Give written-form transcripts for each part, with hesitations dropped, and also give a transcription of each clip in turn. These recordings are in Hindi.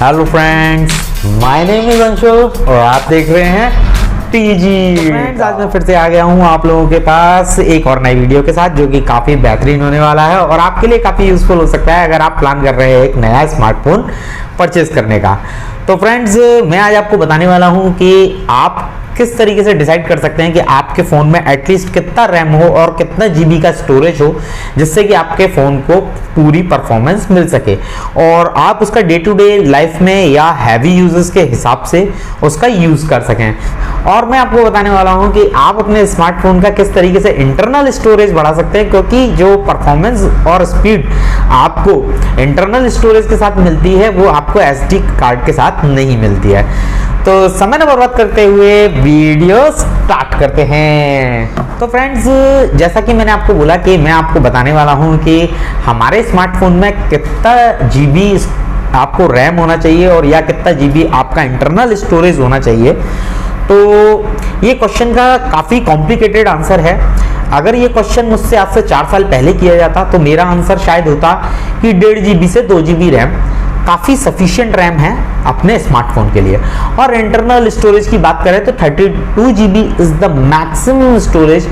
Hello friends, my name is Anshu और आप देख रहे हैं टीजी। फ्रेंड्स, आज मैं फिर से आ गया हूँ आप लोगों के पास एक और नई वीडियो के साथ, जो कि काफ़ी बेहतरीन होने वाला है और आपके लिए काफ़ी यूजफुल हो सकता है अगर आप प्लान कर रहे हैं एक नया स्मार्टफोन परचेज करने का। तो फ्रेंड्स, मैं आज आपको बताने वाला हूँ कि आप किस तरीके से डिसाइड कर सकते हैं कि आपके फ़ोन में एटलीस्ट कितना रैम हो और कितना जीबी का स्टोरेज हो, जिससे कि आपके फ़ोन को पूरी परफॉर्मेंस मिल सके और आप उसका डे टू डे लाइफ में या हैवी यूजर्स के हिसाब से उसका यूज़ कर सकें। और मैं आपको बताने वाला हूं कि आप अपने स्मार्टफोन का किस तरीके से इंटरनल स्टोरेज बढ़ा सकते हैं, क्योंकि जो परफॉर्मेंस और स्पीड आपको इंटरनल स्टोरेज के साथ मिलती है वो आपको एसडी कार्ड के साथ नहीं मिलती है। तो समय न बर्बाद करते हुए वीडियो स्टार्ट करते हैं। तो फ्रेंड्स, जैसा कि मैंने आपको बोला कि मैं आपको बताने वाला हूं कि हमारे स्मार्टफोन में कितना जीबी आपको रैम होना चाहिए और या कितना जीबी आपका इंटरनल स्टोरेज होना चाहिए। तो ये क्वेश्चन का काफ़ी कॉम्प्लिकेटेड आंसर है। अगर ये क्वेश्चन मुझसे आज से 4 साल पहले किया जाता तो मेरा आंसर शायद होता कि 1.5 GB से 2 GB रैम काफ़ी सफिशिएंट रैम है अपने स्मार्टफोन के लिए। और इंटरनल स्टोरेज की बात करें तो 32 GB is the maximum storage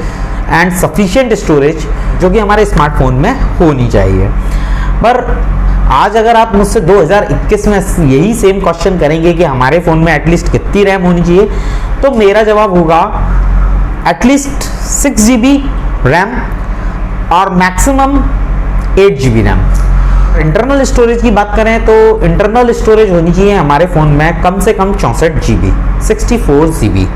and sufficient storage जो कि हमारे स्मार्टफोन में होनी चाहिए। पर आज अगर आप मुझसे 2021 में यही सेम क्वेश्चन करेंगे कि हमारे फ़ोन में एटलीस्ट कितनी रैम होनी चाहिए, तो मेरा जवाब होगा एटलीस्ट 6 GB रैम और maximum 8 GB RAM. Internal storage की बात करें तो इंटरनल स्टोरेज होनी चाहिए हमारे फ़ोन में कम से कम 64 GB, 64 GB।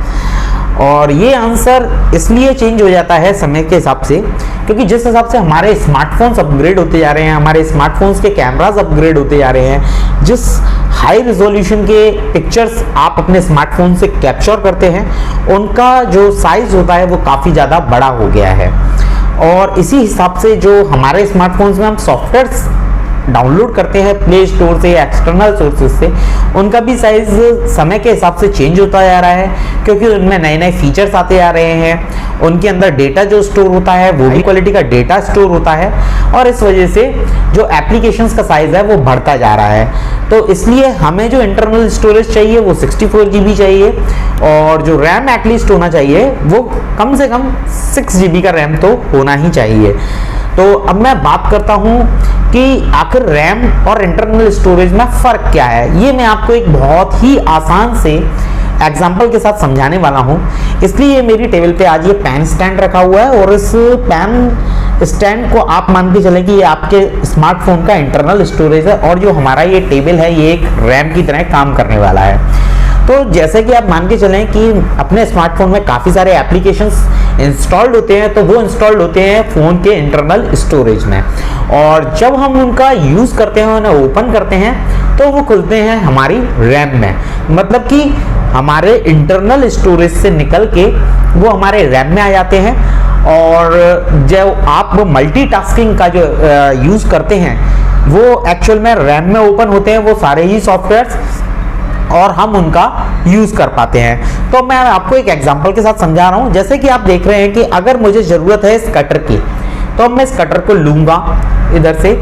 और ये आंसर इसलिए चेंज हो जाता है समय के हिसाब से, क्योंकि जिस हिसाब से हमारे स्मार्टफोन्स अपग्रेड होते जा रहे हैं, हमारे स्मार्टफोन्स के कैमरास अपग्रेड होते जा रहे हैं, जिस हाई रिजोल्यूशन के पिक्चर्स आप अपने स्मार्टफोन से कैप्चर करते हैं, उनका जो साइज होता है वो काफ़ी ज़्यादा बड़ा हो गया है। और इसी हिसाब से जो हमारे स्मार्टफोन्स में हम सॉफ्टवेयर्स डाउनलोड करते हैं प्ले स्टोर से या एक्सटर्नल सोर्सेज से, उनका भी साइज समय के हिसाब से चेंज होता जा रहा है, क्योंकि उनमें नए नए फीचर्स आते जा रहे हैं। उनके अंदर डेटा जो स्टोर होता है वो भी क्वालिटी का डेटा स्टोर होता है और इस वजह से जो एप्लीकेशंस का साइज है वो बढ़ता जा रहा है। तो इसलिए हमें जो इंटरनल स्टोरेज चाहिए वो 64 GB चाहिए और जो रैम एटलीस्ट होना चाहिए वो कम से कम 6 GB का रैम तो होना ही चाहिए। तो अब मैं बात करता हूँ कि आखिर रैम और इंटरनल स्टोरेज में फ़र्क क्या है। ये मैं आपको एक बहुत ही आसान से एग्जाम्पल के साथ समझाने वाला हूँ। इसलिए मेरी टेबल पे आज ये पेन स्टैंड रखा हुआ है और इस पेन स्टैंड को आप मान के चलें कि ये आपके स्मार्टफोन का इंटरनल स्टोरेज है और जो हमारा ये टेबल है ये एक रैम की तरह काम करने वाला है। तो जैसे कि आप मान के चलें कि अपने स्मार्टफोन में काफ़ी सारे एप्लीकेशंस इंस्टॉल्ड होते हैं, तो वो इंस्टॉल्ड होते हैं फ़ोन के इंटरनल स्टोरेज में और जब हम उनका यूज़ करते हैं, उन्हें ओपन करते हैं, तो वो खुलते हैं हमारी रैम में। मतलब कि हमारे इंटरनल स्टोरेज से निकल के वो हमारे रैम में आ जाते हैं। और जब आप मल्टीटास्किंग का जो यूज़ करते हैं वो एक्चुअल में रैम में ओपन होते हैं वो सारे ही सॉफ्टवेयर्स और हम उनका यूज़ कर पाते हैं। तो मैं आपको एक एग्जांपल के साथ समझा रहा हूँ। जैसे कि आप देख रहे हैं कि अगर मुझे ज़रूरत है इस कटर की, तो अब मैं इस कटर को लूँगा इधर से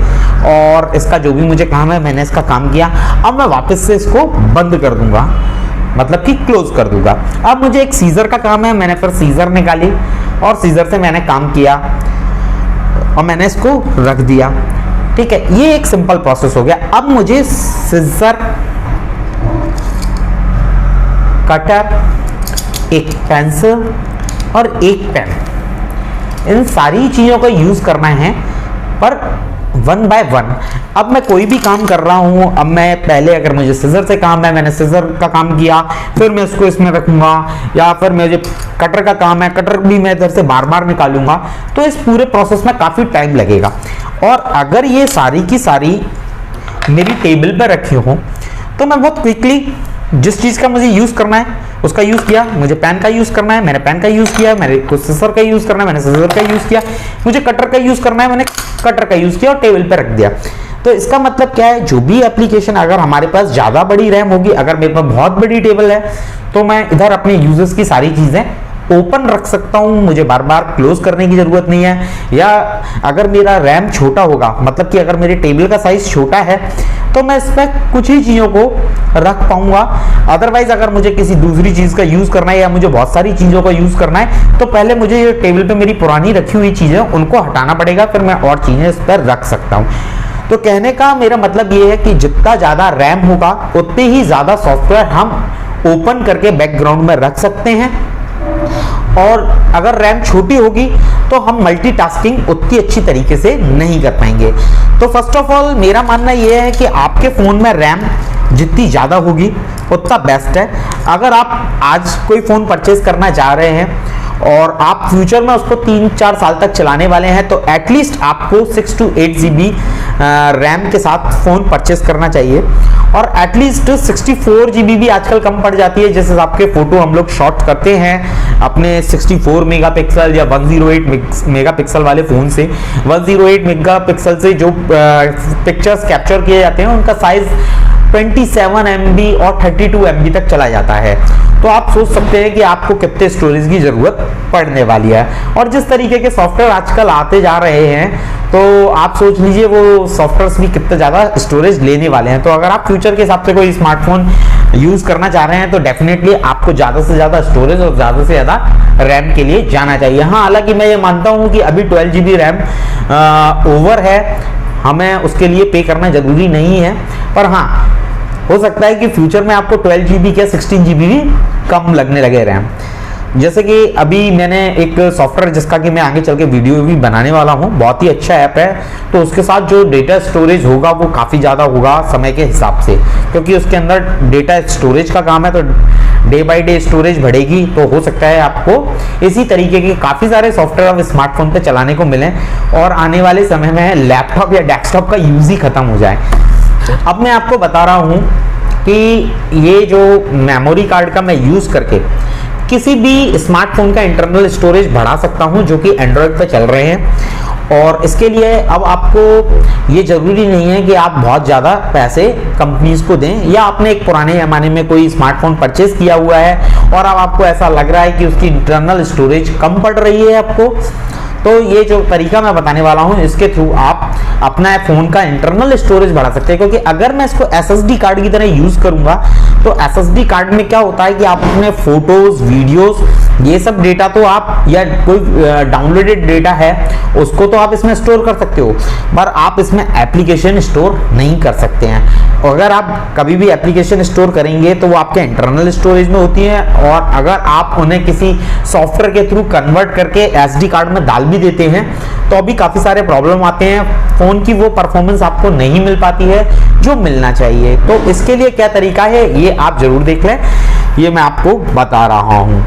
और इसका जो भी मुझे काम है मैंने इसका काम किया। अब मैं वापस से इसको बंद कर दूंगा, मतलब कि क्लोज कर दूंगा। अब मुझे एक सीजर का काम है, मैंने फिर सीजर निकाली और सीजर से मैंने काम किया और मैंने इसको रख दिया। ठीक है, ये एक सिंपल प्रोसेस हो गया। अब मुझे सीजर, कटर, एक पेंसिल और एक पेन, इन सारी चीज़ों का यूज़ करना है पर 1 बाय 1। अब मैं कोई भी काम कर रहा हूँ, अब मैं पहले अगर मुझे सीजर से काम है मैंने सीजर का काम किया, फिर मैं इसको इसमें रखूँगा, या फिर मुझे कटर का काम है कटर भी मैं इधर से बार बार निकालूंगा। तो इस पूरे प्रोसेस में काफ़ी टाइम लगेगा। और अगर ये सारी की सारी मेरी टेबल पर रखी हो तो मैं बहुत क्विकली जिस चीज़ का मुझे यूज़ करना है उसका यूज़ किया। मुझे पेन का यूज़ करना है, मैंने पेन का यूज़ किया। मेरे को सीजर का यूज़ करना है, मैंने सीजर का यूज़ किया। मुझे कटर का यूज़ करना है, मैंने कटर का यूज़ किया और टेबल पे रख दिया। तो इसका मतलब क्या है, जो भी एप्लीकेशन, अगर हमारे पास ज़्यादा बड़ी रैम होगी, अगर मेरे पास बहुत बड़ी टेबल है, तो मैं इधर अपने यूजर्स की सारी चीज़ें ओपन रख सकता हूं, मुझे बार बार क्लोज करने की जरूरत नहीं है। या अगर मेरा रैम छोटा होगा, मतलब कि अगर मेरे टेबल का साइज छोटा है, तो मैं इस पर कुछ ही चीज़ों को रख पाऊंगा। अदरवाइज अगर मुझे किसी दूसरी चीज़ का यूज़ करना है या मुझे बहुत सारी चीज़ों का यूज़ करना है, तो पहले मुझे ये टेबल पे मेरी पुरानी रखी हुई चीज़ें उनको हटाना पड़ेगा, फिर मैं और चीज़ें इस पर रख सकता हूँ। तो कहने का मेरा मतलब ये है कि जितना ज़्यादा रैम होगा उतने ही ज़्यादा सॉफ्टवेयर हम ओपन करके बैकग्राउंड में रख सकते हैं। और अगर रैम छोटी होगी तो हम मल्टीटास्किंग उतनी अच्छी तरीके से नहीं कर पाएंगे। तो फर्स्ट ऑफ ऑल मेरा मानना यह है कि आपके फ़ोन में रैम जितनी ज़्यादा होगी उतना बेस्ट है। अगर आप आज कोई फ़ोन परचेज करना चाह रहे हैं और आप फ्यूचर में उसको 3-4 साल तक चलाने वाले हैं, तो एटलीस्ट आपको 6 to 8 GB रैम के साथ फ़ोन परचेस करना चाहिए। और एटलीस्ट 64 GB भी आजकल कम पड़ जाती है। जैसे आपके फ़ोटो हम लोग शॉट करते हैं अपने 64 मेगापिक्सल या 108 मेगापिक्सल वाले फ़ोन से, 108 मेगापिक्सल से जो पिक्चर्स कैप्चर किए जाते हैं उनका साइज़ 27 MB और 32 MB तक चला जाता है। तो आप सोच सकते हैं कि आपको कितने स्टोरेज की ज़रूरत पड़ने वाली है। और जिस तरीके के सॉफ्टवेयर आजकल आते जा रहे हैं, तो आप सोच लीजिए वो सॉफ्टवेयर्स भी कितने ज़्यादा स्टोरेज लेने वाले हैं। तो अगर आप फ्यूचर के हिसाब से कोई स्मार्टफोन यूज़ करना चाह रहे हैं, तो डेफिनेटली आपको ज़्यादा से ज़्यादा स्टोरेज और ज़्यादा से ज़्यादा रैम के लिए जाना चाहिए। हाँ, हालांकि मैं ये मानता हूँ कि अभी 12 GB रैम ओवर है, हमें उसके लिए पे करना ज़रूरी नहीं है। पर हाँ, हो सकता है कि फ्यूचर में आपको 12 GB क्या 16 GB भी कम लगने लगे रैम। जैसे कि अभी मैंने एक सॉफ्टवेयर जिसका कि मैं आगे चल के वीडियो भी बनाने वाला हूँ, बहुत ही अच्छा ऐप है, तो उसके साथ जो डेटा स्टोरेज होगा वो काफ़ी ज़्यादा होगा समय के हिसाब से, क्योंकि उसके अंदर डेटा स्टोरेज का काम है। तो डे बाय डे स्टोरेज बढ़ेगी, तो हो सकता है आपको इसी तरीके के काफ़ी सारे सॉफ्टवेयर अब स्मार्टफोन पे चलाने को मिलें और आने वाले समय में लैपटॉप या डेस्कटॉप का यूज़ ही ख़त्म हो जाए। अब मैं आपको बता रहा हूँ कि ये जो मेमोरी कार्ड का मैं यूज़ करके किसी भी स्मार्टफोन का इंटरनल स्टोरेज बढ़ा सकता हूँ जो कि एंड्रॉयड पे चल रहे हैं। और इसके लिए अब आपको ये ज़रूरी नहीं है कि आप बहुत ज़्यादा पैसे कंपनीज को दें, या आपने एक पुराने ज़माने में कोई स्मार्टफोन परचेज किया हुआ है और अब आपको ऐसा लग रहा है कि उसकी इंटरनल स्टोरेज कम पड़ रही है आपको, तो ये जो तरीका मैं बताने वाला हूँ इसके थ्रू आप अपना फ़ोन का इंटरनल स्टोरेज बढ़ा सकते हैं। क्योंकि अगर मैं इसको SSD कार्ड की तरह यूज़ करूँगा, तो SSD कार्ड में क्या होता है कि आप अपने फोटोज़, वीडियोज़, ये सब डेटा तो आप, या कोई डाउनलोडेड डेटा है उसको तो आप इसमें स्टोर कर सकते हो, पर आप इसमें एप्लीकेशन स्टोर नहीं कर सकते हैं। और अगर आप कभी भी एप्लीकेशन स्टोर करेंगे तो वो आपके इंटरनल स्टोरेज में होती है, और अगर आप उन्हें किसी सॉफ्टवेयर के थ्रू कन्वर्ट करके SD कार्ड में डाल भी देते हैं तो अभी काफ़ी सारे प्रॉब्लम आते हैं, फ़ोन की वो परफॉर्मेंस आपको नहीं मिल पाती है जो मिलना चाहिए। तो इसके लिए क्या तरीका है ये आप ज़रूर देख लें, ये मैं आपको बता रहा हूँ।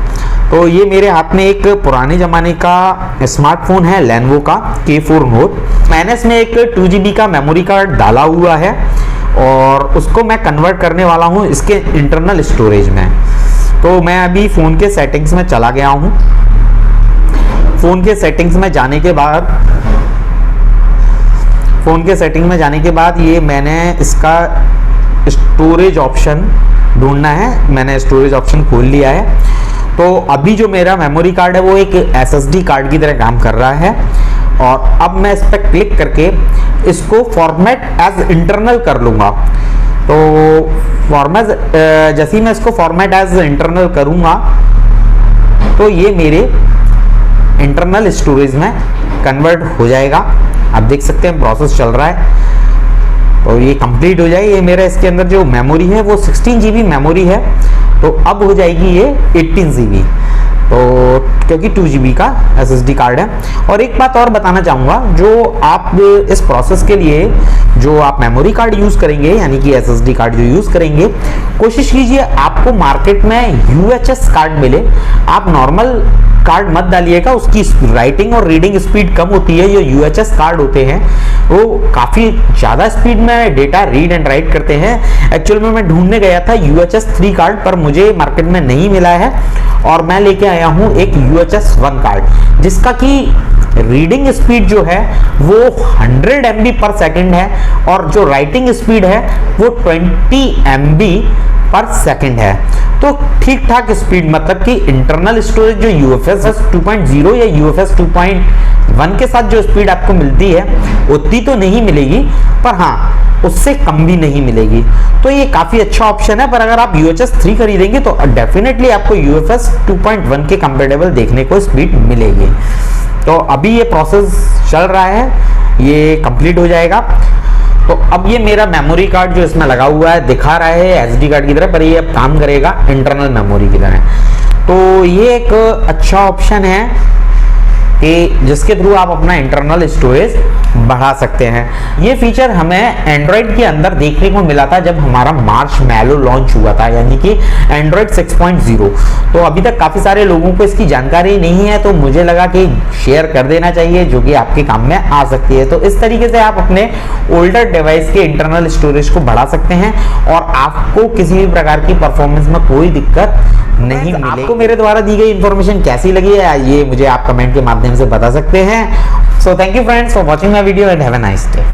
तो ये मेरे हाथ में एक पुराने ज़माने का स्मार्टफोन है लेनोवो का K4 नोट। मैंने इसमें एक 2 GB का मेमोरी कार्ड डाला हुआ है और उसको मैं कन्वर्ट करने वाला हूँ इसके इंटरनल स्टोरेज में। तो मैं अभी फ़ोन के सेटिंग्स में चला गया हूँ। फ़ोन के सेटिंग्स में जाने के बाद ये मैंने इसका स्टोरेज ऑप्शन ढूंढना है, मैंने स्टोरेज ऑप्शन खोल लिया है। तो अभी जो मेरा मेमोरी कार्ड है वो एक SSD कार्ड की तरह काम कर रहा है, और अब मैं इस पर क्लिक करके इसको फॉर्मेट एज इंटरनल कर लूँगा। तो फॉर्मेट जैसे ही मैं इसको फॉर्मेट एज इंटरनल करूँगा तो ये मेरे इंटरनल स्टोरेज में कन्वर्ट हो जाएगा। आप देख सकते हैं प्रोसेस चल रहा है, तो ये कंप्लीट हो जाए। ये मेरा इसके अंदर जो मेमोरी है वो 16 GB मेमोरी है, तो अब हो जाएगी ये 18 GB, तो क्योंकि 2 GB का SSD कार्ड है। और एक बात और बताना चाहूँगा, जो आप इस प्रोसेस के लिए जो आप मेमोरी कार्ड यूज़ करेंगे, यानी कि SSD कार्ड जो यूज़ करेंगे, कोशिश कीजिए आपको मार्केट में UHS कार्ड मिले। आप नॉर्मल कार्ड मत डालिएगा, उसकी राइटिंग और रीडिंग स्पीड कम होती है। जो UHS कार्ड होते हैं वो काफ़ी ज़्यादा स्पीड में डेटा रीड एंड राइट करते हैं। एक्चुअल में मैं ढूंढने गया था UHS 3 कार्ड, पर मुझे मार्केट में नहीं मिला है, और मैं लेके आया हूँ एक UHS 1 कार्ड, जिसका कि रीडिंग स्पीड जो है वो 100 MB पर सेकंड है और जो राइटिंग स्पीड है वो 20 MB पर सेकंड है। तो ठीक ठाक स्पीड, मतलब कि इंटरनल स्टोरेज जो UFS 2.0 या UFS 2.1 के साथ जो स्पीड आपको मिलती है उतनी तो नहीं मिलेगी, पर हाँ उससे कम भी नहीं मिलेगी। तो ये काफी अच्छा ऑप्शन है। पर अगर आप UHS 3 खरीदेंगे तो डेफिनेटली आपको UFS 2.1 के कंपेटेबल देखने को स्पीड मिलेगी। तो अभी ये प्रोसेस चल रहा है, ये कंप्लीट हो जाएगा। तो अब ये मेरा मेमोरी कार्ड जो इसमें लगा हुआ है दिखा रहा है SD कार्ड की तरह, पर ये अब काम करेगा इंटरनल मेमोरी की तरह। तो ये एक अच्छा ऑप्शन है कि जिसके थ्रू आप अपना इंटरनल स्टोरेज बढ़ा सकते हैं। ये फीचर हमें एंड्रॉइड के अंदर देखने को मिला था जब हमारा मार्शमैलो लॉन्च हुआ था, यानी कि एंड्रॉइड 6.0। तो अभी तक काफ़ी सारे लोगों को इसकी जानकारी नहीं है, तो मुझे लगा कि शेयर कर देना चाहिए, जो कि आपके काम में आ सकती है। तो इस तरीके से आप अपने ओल्डर डिवाइस के इंटरनल स्टोरेज को बढ़ा सकते हैं और आपको किसी भी प्रकार की परफॉर्मेंस में कोई दिक्कत नहीं मिलेगी। आपको मेरे द्वारा दी गई इंफॉर्मेशन कैसी लगी है ये मुझे आप कमेंट के माध्यम से बता सकते हैं। So thank you friends for watching my video and have a nice day.